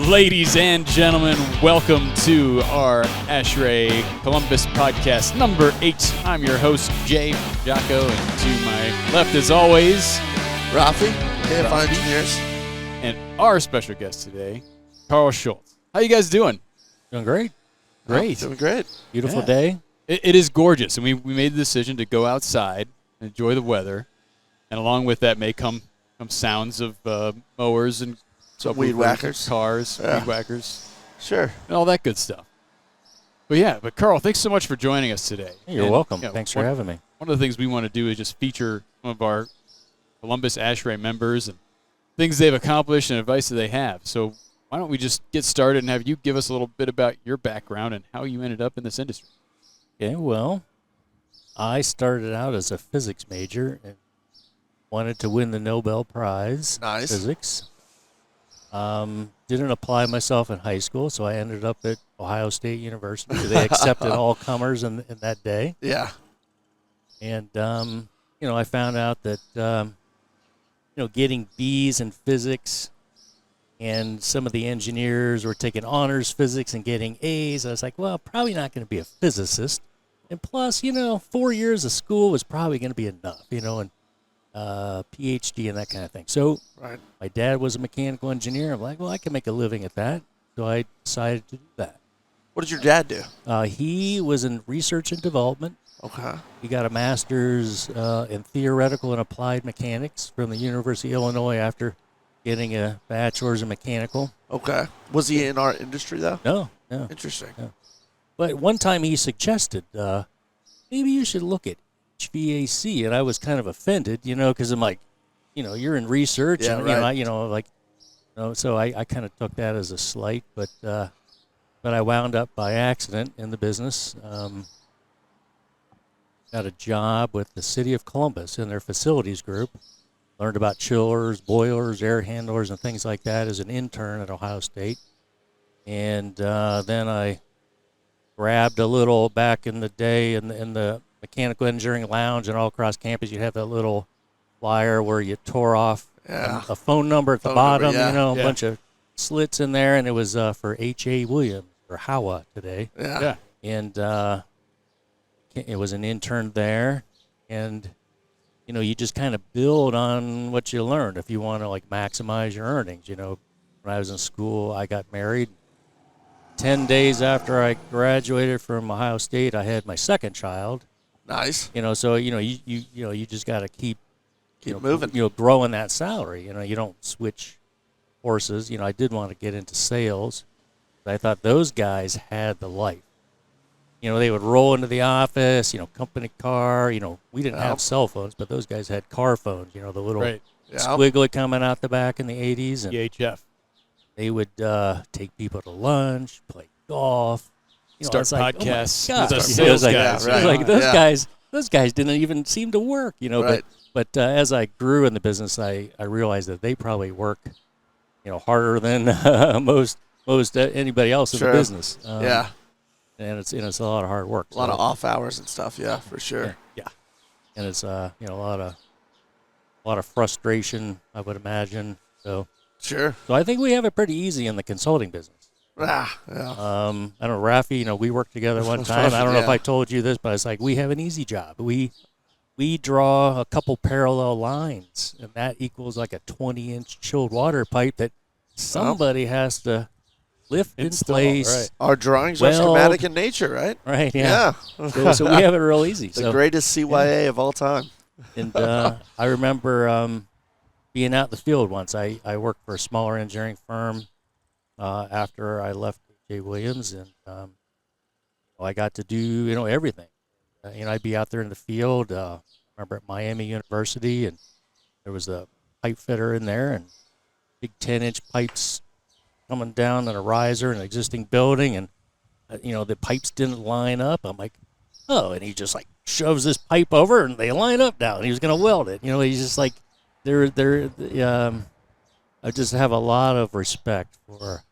Ladies and gentlemen, welcome to our ASHRAE Columbus podcast number 8. I'm your host, Jay Jocko, and to my left, as always, Rafi, KFI Engineers. And our special guest today, Carl Shultz. How you guys doing? Doing great. Great. Doing great. Beautiful day. It is gorgeous, and we made the decision to go outside and enjoy the weather, and along with that may come sounds of mowers and weed whackers, cars, weed whackers, sure, and all that good stuff. But Carl, thanks so much for joining us today. You're welcome. Thanks for having me. One of the things we want to do is just feature some of our Columbus ASHRAE members and things they've accomplished and advice that they have. So why don't we just get started and have you give us a little bit about your background and how you ended up in this industry? Okay, well, I started out as a physics major and wanted to win the Nobel Prize in physics. Didn't apply myself in high school, so I ended up at Ohio State University. They accepted all comers in that day. Yeah. And, I found out that, getting B's in physics and some of the engineers were taking honors physics and getting A's. I was like, well, probably not going to be a physicist. And plus, 4 years of school was probably going to be enough, and PhD and that kind of thing. So my dad was a mechanical engineer. I'm like, well, I can make a living at that. So I decided to do that. What did your dad do? He was in research and development. Okay. He got a master's in theoretical and applied mechanics from the University of Illinois after getting a bachelor's in mechanical. Okay. Was he in our industry, though? No. Interesting. No. But one time he suggested, maybe you should look at HVAC, and I was kind of offended, because I'm like, you're in research, yeah, and right. so I kind of took that as a slight, but I wound up by accident in the business. Got a job with the city of Columbus in their facilities group. Learned about chillers, boilers, air handlers, and things like that as an intern at Ohio State, and then I grabbed a little back in the day in the mechanical engineering lounge, and all across campus you'd have that little flyer where you tore off a phone number at the bottom, a bunch of slits in there, and it was for H.A. Williams, or HOWA today. Yeah. And it was an intern there, and you just kind of build on what you learned if you want to maximize your earnings. When I was in school, I got married. 10 days after I graduated from Ohio State, I had my second child. Nice. So you just got to keep moving. Growing that salary. You don't switch horses. I did want to get into sales, but I thought those guys had the life. They would roll into the office. Company car. We didn't have cell phones, but those guys had car phones. The little squiggly coming out the back in the 80s. And EHF. they would take people to lunch, play golf. Start podcasts. Oh those guys didn't even seem to work, Right. But as I grew in the business, I realized that they probably work, harder than most anybody else in the business. And it's a lot of hard work. A lot of off hours and stuff. Yeah, for sure. Yeah. And it's a lot of frustration, I would imagine. So sure. So I think we have it pretty easy in the consulting business. Yeah. I don't know, Rafi, we worked together one time. I don't know if I told you this, but it's like we have an easy job. We draw a couple parallel lines, and that equals like a 20-inch chilled water pipe that somebody has to lift in place. Right. Our drawings are schematic in nature, right? Right, yeah. So we have it real easy. The greatest CYA of all time. And I remember being out in the field once. I worked for a smaller engineering firm after I left J. Williams, and I got to do everything. I'd be out there in the field. I remember at Miami University, and there was a pipe fitter in there, and big 10-inch pipes coming down in a riser in an existing building, and the pipes didn't line up. I'm like, oh, and he just shoves this pipe over, and they line up now, and he was going to weld it. He's just like, I just have a lot of respect for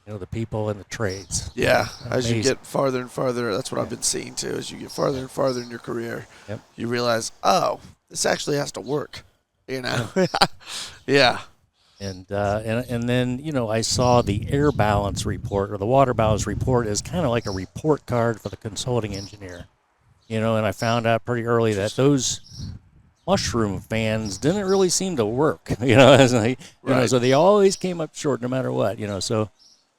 the people in the trades. Yeah, as you get farther and farther, that's what I've been seeing too. As you get farther and farther in your career, you realize, oh, this actually has to work. Yeah. And then I saw the air balance report or the water balance report as kind of like a report card for the consulting engineer. And I found out pretty early that those mushroom fans didn't really seem to work. As Right. so they always came up short no matter what. So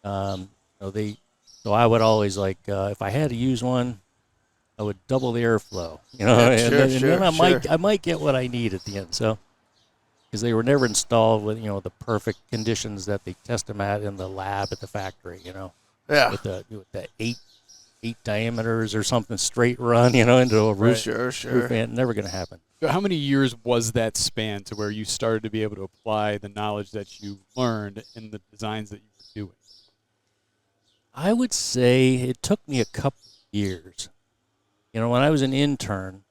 um, so I would always if I had to use one, I would double the airflow. Yeah, and, sure, then, and then sure. I might get what I need at the end. So because they were never installed with the perfect conditions that they test them at in the lab at the factory. Yeah. With the eight diameters or something straight run, into a roof. Sure. Roof fan, never going to happen. So how many years was that span to where you started to be able to apply the knowledge that you learned in the designs that you were doing? I would say it took me a couple years. When I was an intern,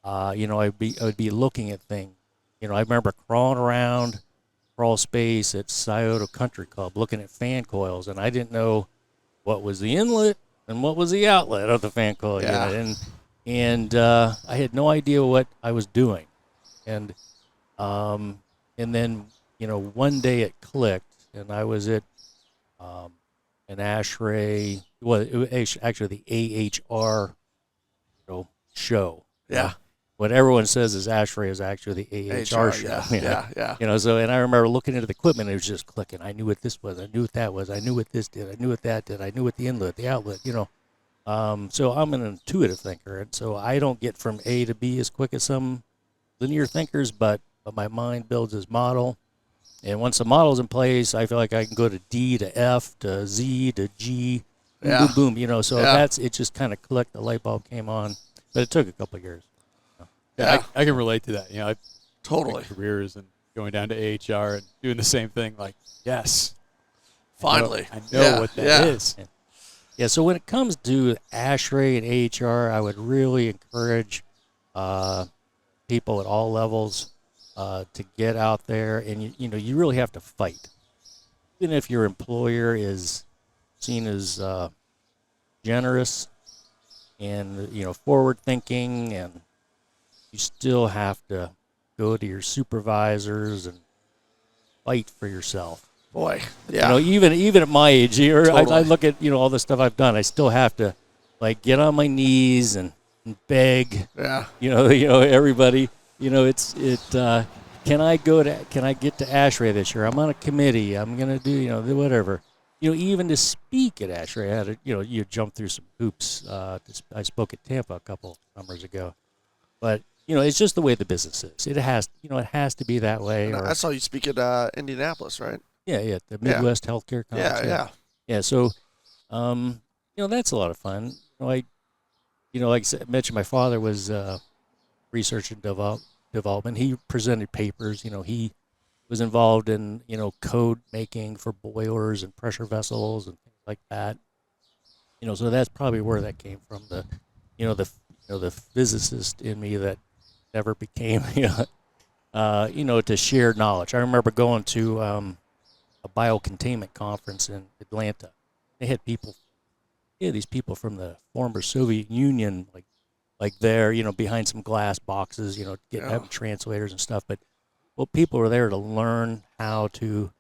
I would be looking at things. I remember crawling around crawl space at Scioto Country Club looking at fan coils, and I didn't know what was the inlet and what was the outlet of the fan coil Yeah. unit. And I had no idea what I was doing. And then, one day it clicked, and I was at an ASHRAE, well, it was actually the AHR show. Yeah. What everyone says is ASHRAE is actually the AHR show. Yeah. So, and I remember looking into the equipment, and it was just clicking. I knew what this was. I knew what that was. I knew what this did. I knew what that did. I knew what the inlet, the outlet, So I'm an intuitive thinker, and so I don't get from A to B as quick as some linear thinkers, but my mind builds this model. And once the model's in place, I feel like I can go to D to F to Z to G, boom, Yeah. boom, boom. So it just kind of clicked. The light bulb came on, but it took a couple of years. Yeah, I can relate to that. I've Totally. careers and going down to AHR and doing the same thing. Like, yes, Finally. I know what that is. Yeah, so when it comes to ASHRAE and AHR, I would really encourage people at all levels to get out there, and you really have to fight. Even if your employer is seen as generous and forward thinking, and you still have to go to your supervisors and fight for yourself. Boy. Yeah. Even at my age, I Totally. look at all the stuff I've done. I still have to get on my knees and beg. Yeah. Everybody. Can I get to ASHRAE this year? I'm on a committee. I'm gonna do whatever. Even to speak at ASHRAE, I had to you jump through some hoops. I spoke at Tampa a couple summers ago, but it's just the way the business is. It has to be that way. And I saw you speak at Indianapolis, right? Yeah, the Midwest Healthcare Conference. Yeah. So, that's a lot of fun. Like I mentioned, my father was research and development. He presented papers. He was involved in code making for boilers and pressure vessels and things like that. So that's probably where that came from. The physicist in me that never became to share knowledge. I remember going to a biocontainment conference in Atlanta. They had these people from the former Soviet Union, like there, behind some glass boxes, having translators and stuff. But people were there to learn how to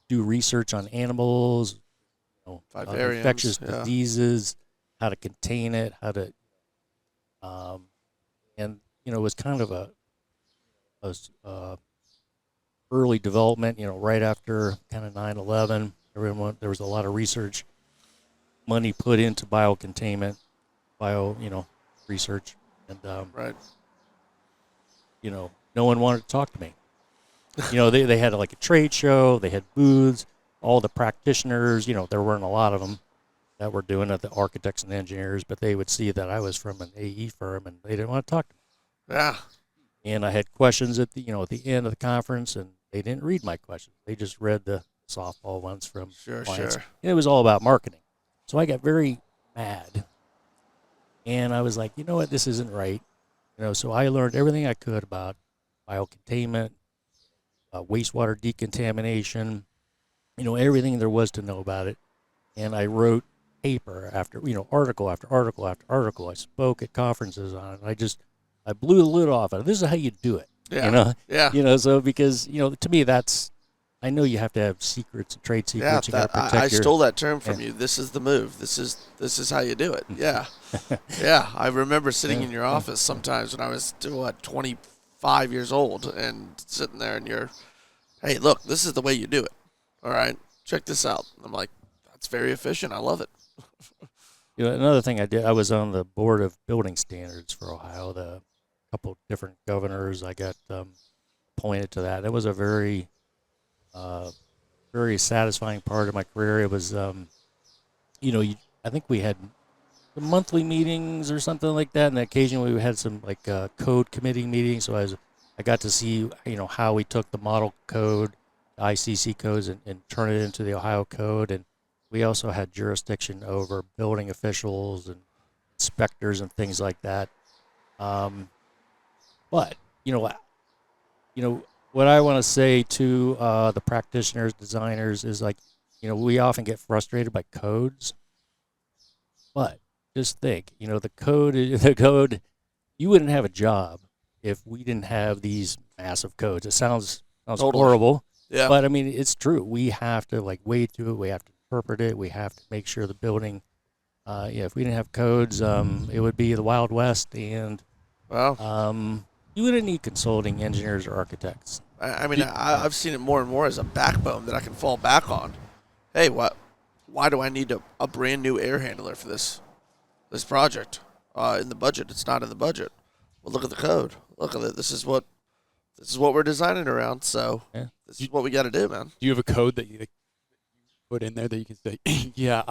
do research on animals, Vivariums, infectious diseases, how to contain it, how to, and it was kind of a early development, right after kind of 9/11. There was a lot of research money put into biocontainment, research, and Right. No one wanted to talk to me. They had like a trade show, they had booths, all the practitioners, there weren't a lot of them that were doing it, the architects and engineers, but they would see that I was from an AE firm and they didn't want to talk to me. Yeah. And I had questions at the end of the conference, and they didn't read my questions. They just read the softball ones from clients. Sure. And it was all about marketing. So I got very mad. And I was like, you know what, this isn't right. So I learned everything I could about biocontainment, wastewater decontamination, everything there was to know about it. And I wrote paper after, article after article after article. I spoke at conferences on it. I blew the lid off it. This is how you do it. Yeah. Yeah. So because, to me, I know you have to have secrets and trade Yeah, secrets. You got to protect I your. stole that term from you. This is the move. This is how you do it. Yeah, yeah. I remember sitting in your office sometimes when I was 25 years old and sitting there, and you're, hey, look, this is the way you do it. All right, check this out. I'm like, that's very efficient. I love it. Another thing I did, I was on the board of building standards for Ohio. The couple different governors, I got appointed to that. It was a very very satisfying part of my career. It was, I think we had the monthly meetings or something like that, and occasionally we had some like code committee meetings. So I got to see, how we took the model code, the ICC codes, and turn it into the Ohio code. And we also had jurisdiction over building officials and inspectors and things like that. But what I want to say to the practitioners, designers is like, we often get frustrated by codes, but just think, the code, you wouldn't have a job if we didn't have these massive codes. It sounds Totally. horrible, Yeah. but I mean, it's true. We have to wade through it. We have to interpret it. We have to make sure the building, if we didn't have codes, it would be the Wild West, and Well, you wouldn't need consulting engineers or architects. I've seen it more and more as a backbone that I can fall back on. Hey, why do I need a brand new air handler for this project? In the budget, it's not in the budget. Well, look at the code. Look at it. This is what we're designing around. So this is what we got to do, man. Do you have a code that you put in there that you can say, yeah,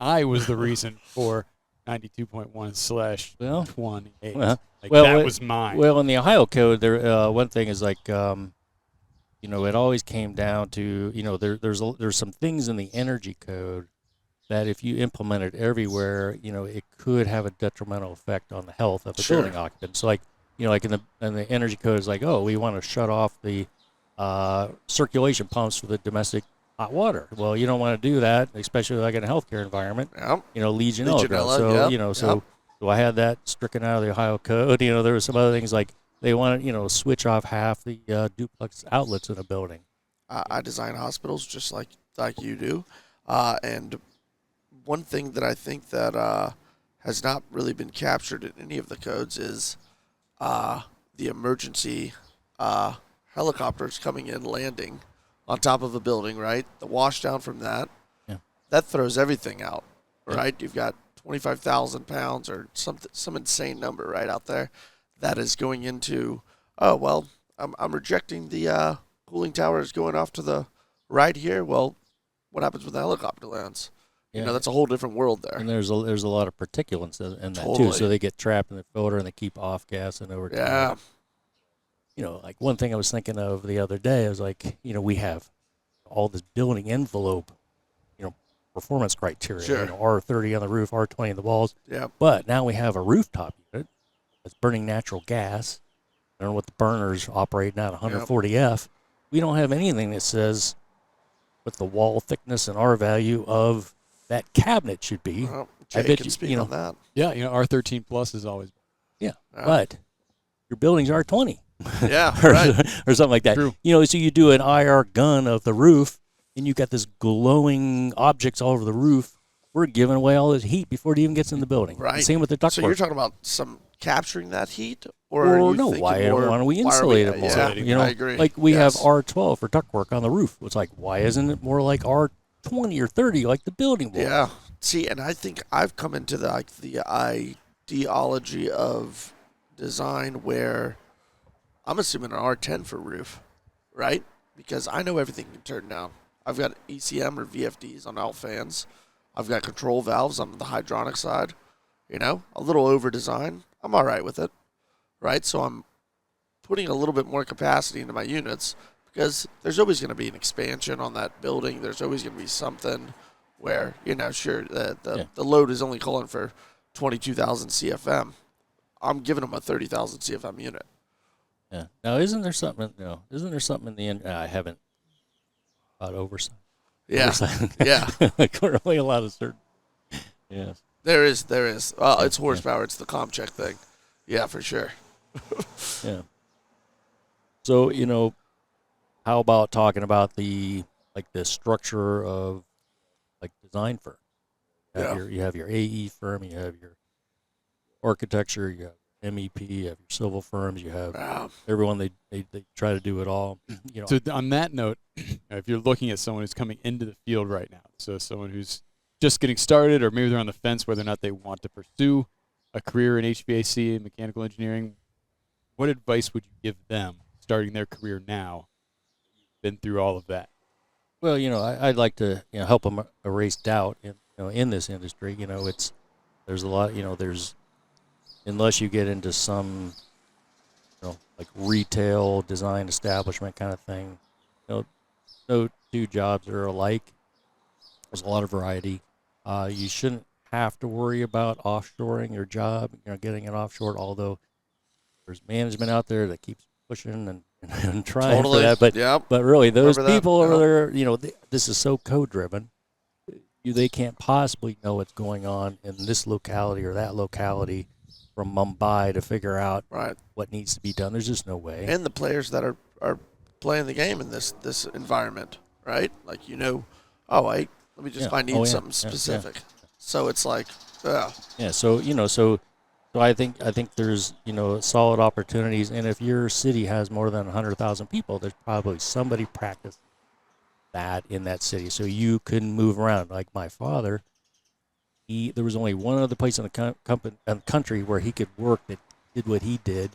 I was the reason for 92.1/28. Well, that was mine. Well, in the Ohio code, there one thing is like, it always came down to, there's some things in the energy code that if you implement it everywhere, it could have a detrimental effect on the health of the Sure. building occupant. So like in the energy code is like, oh, we want to shut off the circulation pumps for the domestic hot water. Well, you don't want to do that, especially like in a healthcare environment. Yep. Legionella. Legionella, So so I had that stricken out of the Ohio code. There were some other things like they wanted, switch off half the duplex outlets in a building. I design hospitals just like you do, and one thing that I think that has not really been captured in any of the codes is the emergency helicopters coming in, landing on top of a building, right? The washdown from that, that throws everything out, right? You've got 25,000 pounds or some insane number right out there that is going into, oh, well, I'm rejecting the cooling tower is going off to the right here. Well, what happens when the helicopter lands? Yeah. That's a whole different world there. And there's a lot of particulates in that Totally. too, so they get trapped in the filter and they keep off gassing over time. Yeah. Like one thing I was thinking of the other day, I was like, we have all this building envelope, performance criteria, Sure. R30 on the roof, R20 on the walls. Yeah. But now we have a rooftop unit that's burning natural gas. I don't know what the burners operating at 140 F. We don't have anything that says what the wall thickness and R value of that cabinet should be. Well, I Jay bet can you, speak on that. Yeah, R13 plus is always. But your building's R20. Yeah, or, right. or something like that. True. So you do an IR gun of the roof, and you got this glowing objects all over the roof. We're giving away all this heat before it even gets in the building. Right. Same with the ductwork. So you're talking about some capturing that heat, or are you no, thinking why more, don't we why are insulate it more? Yeah, I agree. Like we Yes. have R12 for ductwork on the roof. It's like, why isn't it more like R20 or 30 like the building wall? Yeah. See, and I think I've come into the ideology of design where I'm assuming an R10 for roof, right? Because I know everything can turn down. I've got ECM or VFDs on out fans. I've got control valves on the hydronic side. A little over design. I'm all right with it, right? So I'm putting a little bit more capacity into my units because there's always going to be an expansion on that building. There's always going to be something where, sure, the load is only calling for 22,000 CFM. I'm giving them a 30,000 CFM unit. Yeah. Now, isn't there something in the end? I haven't thought oversight. Yeah. Oversight. Yeah. Really a lot of certain. Yes. There is. It's horsepower. It's the ComCheck thing. Yeah, for sure. Yeah. So, how about talking about the structure of like design firm? You have your AE firm, you have your architecture, you have MEP, you have your civil firms, you have everyone. They try to do it all. So on that note, if you're looking at someone who's coming into the field right now, so someone who's just getting started, or maybe they're on the fence whether or not they want to pursue a career in HVAC and mechanical engineering, what advice would you give them starting their career now? Been through all of that. Well, I'd like to help them erase doubt in this industry. There's a lot. There's unless you get into some like retail design establishment kind of thing, no two jobs are alike. There's a lot of variety. You shouldn't have to worry about offshoring your job, getting it offshore, although there's management out there that keeps pushing and trying for that. But really, those people over there, this is so code-driven. They can't possibly know what's going on in this locality or that locality from Mumbai to figure out what needs to be done. There's just no way. And the players that are playing the game in this environment, right? Like, let me just find something specific. So it's like, So I think there's solid opportunities, and if your city has more than 100,000 people, there's probably somebody practicing that in that city, so you can move around. Like my father, there was only one other place in the country where he could work that did what he did,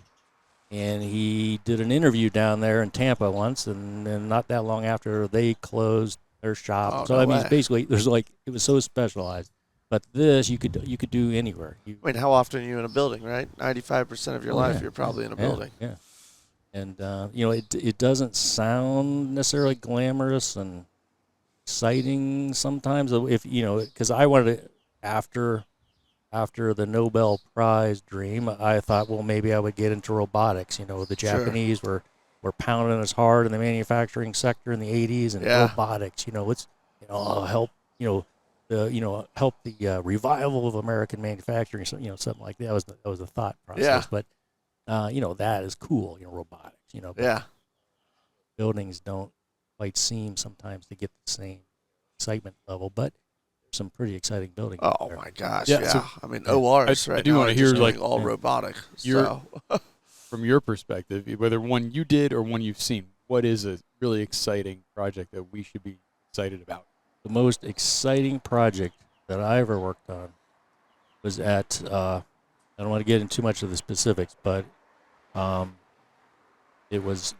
and he did an interview down there in Tampa once, and then not that long after they closed their shop. Basically, it was so specialized. But this you could do anywhere. How often are you in a building, right? 95% of your life you're probably in a building. Yeah. And it doesn't sound necessarily glamorous and exciting sometimes. If because I wanted to, after the Nobel Prize dream, I thought, well, maybe I would get into robotics. The Japanese were pounding us hard in the manufacturing sector in the 80s, and robotics. I'll help. Help the revival of American manufacturing. Something like that. That was the thought process. Yeah. But that is cool. Robotics. But buildings don't quite seem sometimes to get the same excitement level, but there's some pretty exciting buildings. Oh there. My gosh! Yeah. Yeah. So, ORs I do want to hear all robotic. From your perspective, whether one you did or one you've seen, what is a really exciting project that we should be excited about? The most exciting project that I ever worked on was at, I don't want to get into too much of the specifics, but it was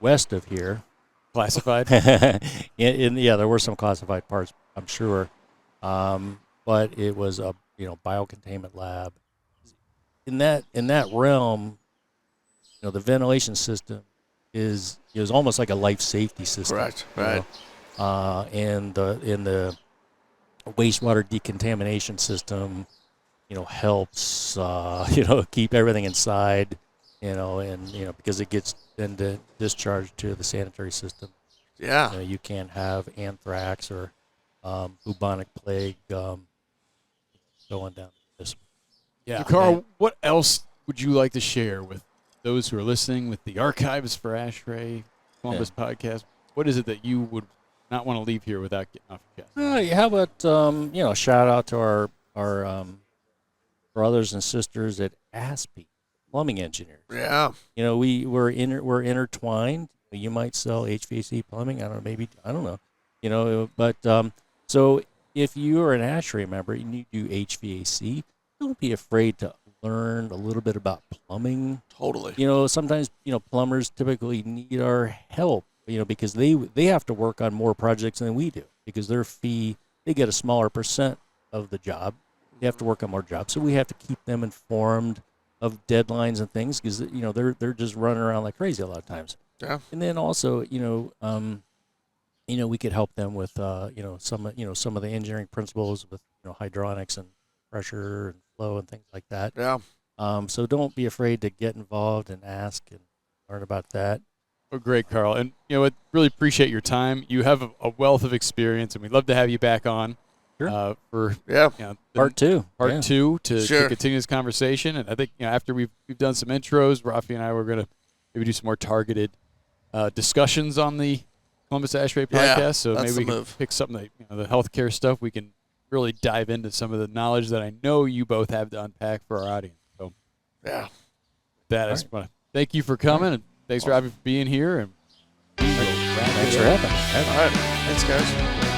west of here. Classified? There were some classified parts, I'm sure. But it was a biocontainment lab. In that realm, the ventilation system is almost like a life safety system. Correct. Right. And the wastewater decontamination system, helps keep everything inside, and because it gets then discharged to the sanitary system. Yeah. You can't have anthrax or bubonic plague going down this. Yeah. So Carl, what else would you like to share with those who are listening, with the archives for ASHRAE Columbus podcast? What is it that you would not want to leave here without getting off your chest? How about shout out to our brothers and sisters at ASPE, plumbing engineers. Yeah. We're intertwined. You might sell HVAC plumbing. I don't know. But so if you are an ASHRAE member and you do HVAC, don't be afraid to learn a little bit about plumbing. Totally. Sometimes plumbers typically need our help. Because they have to work on more projects than we do, because their fee, they get a smaller percent of the job. They have to work on more jobs, so we have to keep them informed of deadlines and things, because they're just running around like crazy a lot of times. Yeah. And then also we could help them with some of the engineering principles with hydronics and pressure and flow and things like that. Yeah. So don't be afraid to get involved and ask and learn about that. Oh, great, Carl. And, I really appreciate your time. You have a wealth of experience, and we'd love to have you back on for part two to continue this conversation. And I think, after we've done some intros, Rafi and I were going to maybe do some more targeted discussions on the Columbus ASHRAE Yeah, podcast. So that's maybe we the can move. pick something that, the healthcare stuff, we can really dive into some of the knowledge that I know you both have to unpack for our audience. So Yeah. that is fun. Thank you for coming, and thanks, Rafi, for being here. And Thanks for having me. All right. Thanks, guys.